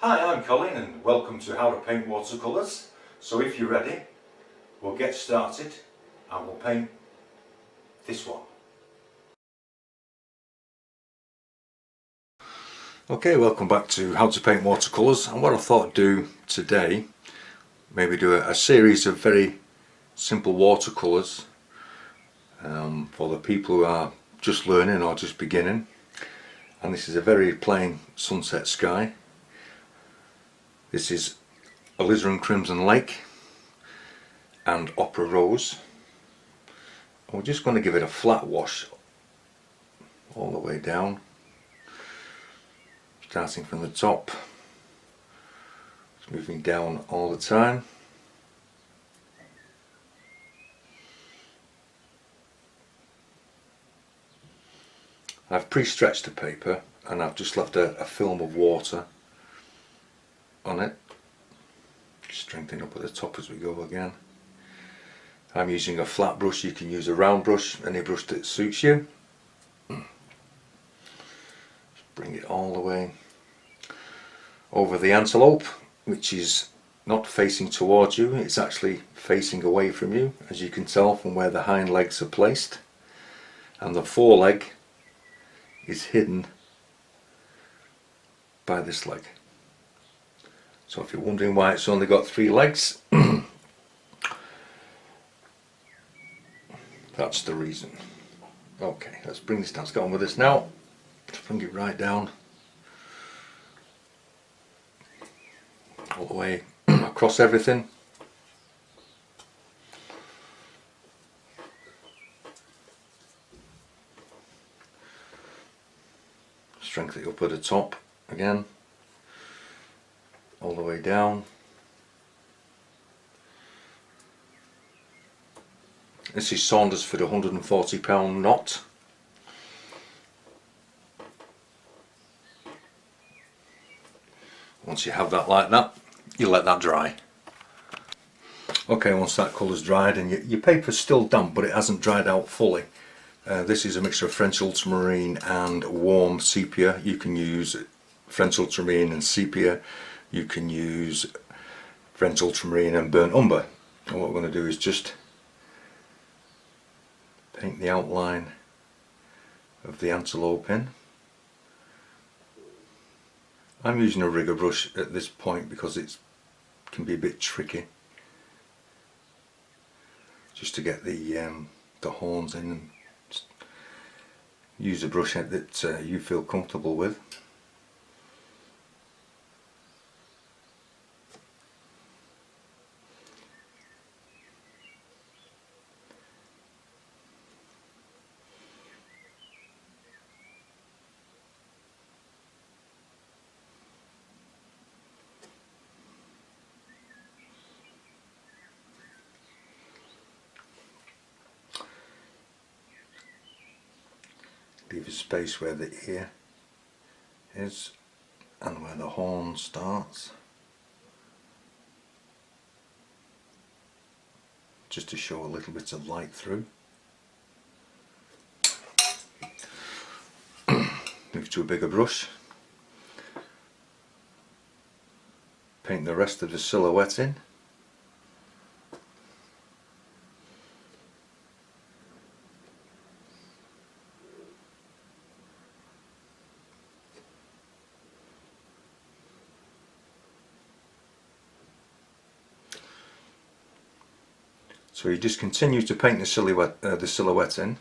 Hi, I'm Colin and welcome to How to Paint Watercolours. So if you're ready, we'll get started and we'll paint this one. Okay, welcome back to How to Paint Watercolours, and what I thought I'd do today, maybe do a series of very simple watercolours for the people who are just learning or just beginning. And this is a very plain sunset sky. This is alizarin crimson lake and opera rose. And we're just going to give it a flat wash all the way down, starting from the top, just moving down all the time. I've pre-stretched the paper and I've just left a film of water on it, strengthening up at the top as we go again. I'm using a flat brush. You can use a round brush, any brush that suits you. Just bring it all the way over the antelope, which is not facing towards you, it's actually facing away from you, as you can tell from where the hind legs are placed, and the foreleg is hidden by this leg. So if you're wondering why it's only got 3 legs, that's the reason. Okay, let's bring this down. Let's get on with this now. Just bring it right down, all the way across everything. Strengthen it up at the top again, all the way down. This is Saundersford 140-pound knot. Once you have that like that, you let that dry. Okay, once that colour's dried and your paper's still damp but it hasn't dried out fully, this is a mixture of French ultramarine and warm sepia. You can use French ultramarine and sepia, you can use French ultramarine and burnt umber. And what we're going to do is just paint the outline of the antelope in. I'm using a rigger brush at this point because it can be a bit tricky, just to get the horns in, and just use a brush head that you feel comfortable with. Leave a space where the ear is and where the horn starts, just to show a little bit of light through. Move to a bigger brush, paint the rest of the silhouette in. So you just continue to paint the silhouette in,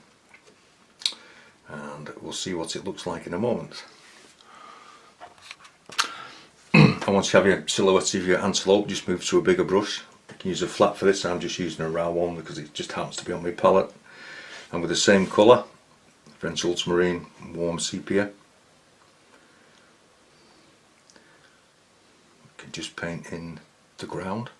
and we'll see what it looks like in a moment. And once you have your silhouette of your antelope, just move to a bigger brush. You can use a flat for this. I'm just using a round one because it just happens to be on my palette. And with the same colour, French ultramarine, warm sepia, you can just paint in the ground.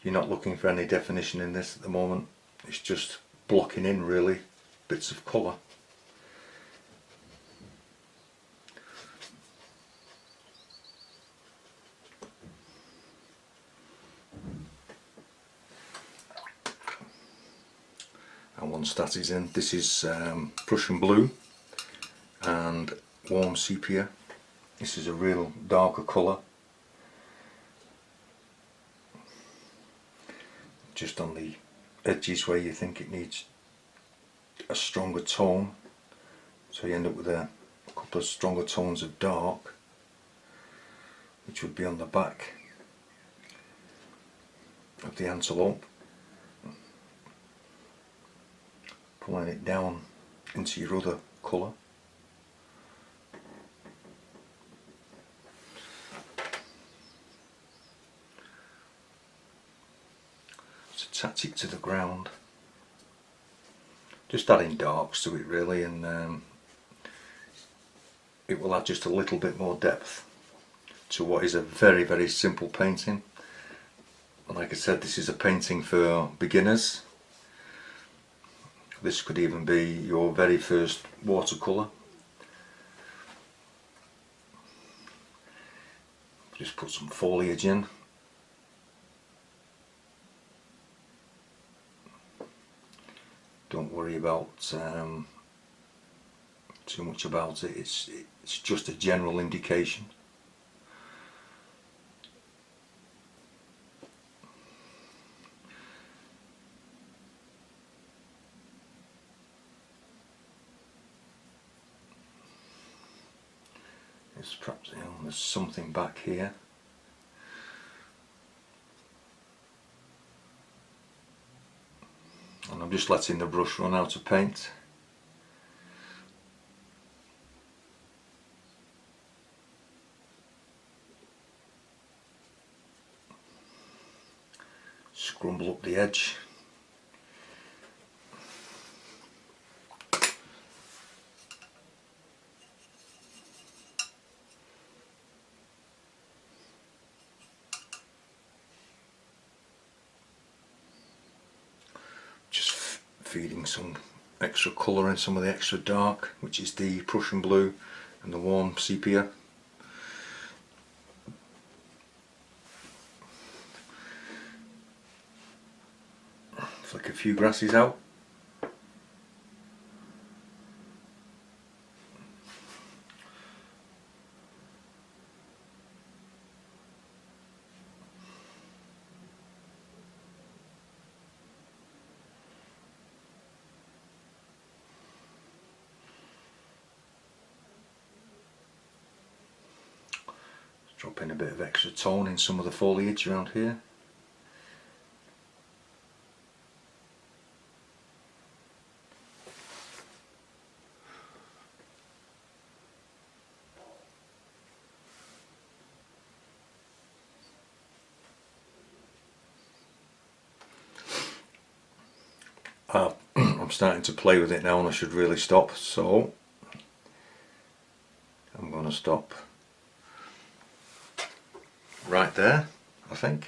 You're not looking for any definition in this at the moment, it's just blocking in really bits of colour. And once that is in, this is Prussian blue and warm sepia. This is a real darker colour, just on the edges where you think it needs a stronger tone, so you end up with a couple of stronger tones of dark, which would be on the back of the antelope. Pulling it down into your other colour. Attach it to the ground, just adding darks to it really, and it will add just a little bit more depth to what is a very, very simple painting. And like I said, this is a painting for beginners. This could even be your very first watercolour. Just put some foliage in. Don't worry about too much about it. It's just a general indication. It's perhaps, you know, there's something back here. And I'm just letting the brush run out of paint. Scrumble up the edge. Just feeding some extra colour in, some of the extra dark, which is the Prussian blue and the warm sepia. Flick a few grasses out. Drop in a bit of extra tone in some of the foliage around here. I'm starting to play with it now and I should really stop, so I'm going to stop right there, I think.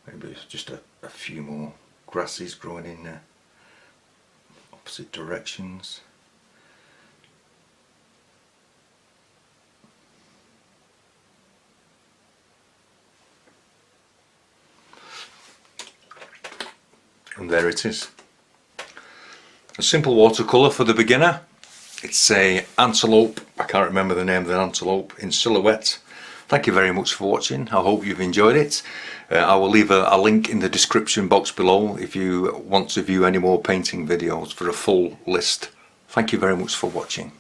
Maybe it's just a few more grasses growing in opposite directions. And there it is. A simple watercolour for the beginner. It's a antelope, I can't remember the name of the antelope, in silhouette. Thank you very much for watching. I hope you've enjoyed it. I will leave a link in the description box below if you want to view any more painting videos for a full list. Thank you very much for watching.